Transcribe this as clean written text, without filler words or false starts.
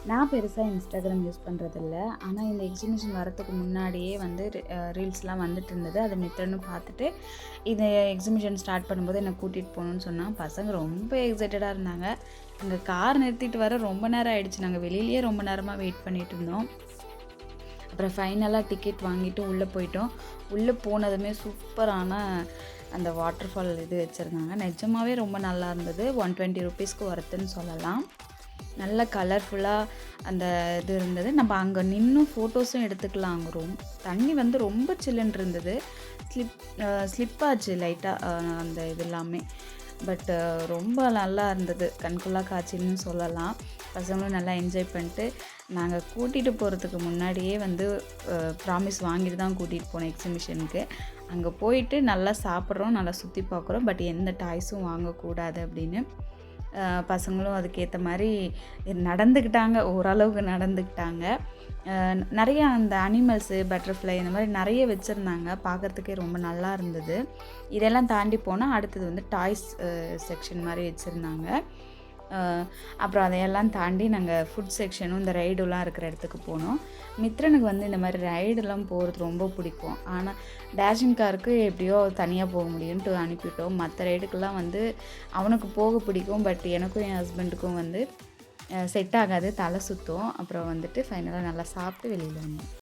நான் பெருசா Instagram use பண்ணுறதில்ல. ஆனா இந்த எக்ஸிபிஷன் வரத்துக்கு முன்னாடியே வந்து ரீல்ஸ்லாம் வந்துட்டு இருந்தது. அத மித்ரனும் பார்த்துட்டு, இந்த எக்ஸிபிஷன் ஸ்டார்ட் பண்ணும்போது என்ன கூட்டிட்டு போணும்னு சொன்னா. பசங்க ரொம்ப எக்ஸைட்டடா இருந்தாங்க. அங்க கார் நிறுத்திட்டு வர ரொம்ப நேரம் ஆயிடுச்சு. நாங்க வெளியிலேயே ரொம்ப நேரமா வெயிட் பண்ணிட்டு இருந்தோம். அப்புறம் ஃபைனலா டிக்கெட் வாங்கிட்டு உள்ள போயிட்டோம். உள்ள போனதுமே சூப்பரான அந்த வாட்டர் ஃபால் இது வச்சுருந்தாங்க. நிஜமாவே ரொம்ப நல்லா இருந்தது. 120 ரூபீஸ்க்கு ஒர்த்துன்னு சொல்லலாம். நல்ல கலர்ஃபுல்லாக அந்த இது இருந்தது. நம்ம அங்கே நின்றும் ஃபோட்டோஸும் எடுத்துக்கலாம். அங்கே தண்ணி வந்து ரொம்ப சில்லுன்னு இருந்தது. ஸ்லிப்பாச்சு லைட்டாக அந்த இது எல்லாமே. பட் ரொம்ப நல்லா இருந்தது. கண்கொள்ளா காட்சின்னு சொல்லலாம். பசங்களும் நல்லா என்ஜாய் பண்ணிட்டு நாங்கள் கூட்டிகிட்டு போகிறதுக்கு முன்னாடியே வந்து ப்ராமிஸ் வாங்கிட்டு தான் கூட்டிகிட்டு போனோம் எக்ஸிபிஷனுக்கு. அங்கே போயிட்டு நல்லா சாப்பிட்றோம், நல்லா சுற்றி பார்க்குறோம். பட் எந்த டாய்ஸும் வாங்கக்கூடாது அப்படின்னு பசங்களும் அதுக்கேற்ற மாதிரி நடந்துக்கிட்டாங்க. ஓரளவுக்கு நடந்துக்கிட்டாங்க. நிறையா அந்த அனிமல்ஸு, பட்டர்ஃப்ளை இந்த மாதிரி நிறைய வச்சுருந்தாங்க. பார்க்குறதுக்கே ரொம்ப நல்லா இருந்தது. இதெல்லாம் தாண்டி போனால் அடுத்தது வந்து டாய்ஸ் செக்ஷன் மாதிரி வச்சுருந்தாங்க. அப்புறம் அதையெல்லாம் தாண்டி நாங்கள் ஃபுட் செக்ஷனும் இந்த ரைடுலாம் இருக்கிற இடத்துக்கு போனோம். மித்ரனுக்கு வந்து இந்த மாதிரி ரைடெல்லாம் போகிறது ரொம்ப பிடிக்கும். ஆனால் டேஷிங் காருக்கு எப்படியோ தனியாக போக முடியும்ன்ட்டு அனுப்பிவிட்டோம். மற்ற ரைடுக்கெல்லாம் வந்து அவனுக்கு போக பிடிக்கும். பட் எனக்கும் என் ஹஸ்பண்டுக்கும் வந்து செட் ஆகாது, தலை சுற்றும். அப்புறம் வந்துட்டு ஃபைனலாக நல்லா சாப்பிட்டு வெளியில் வந்தோம்.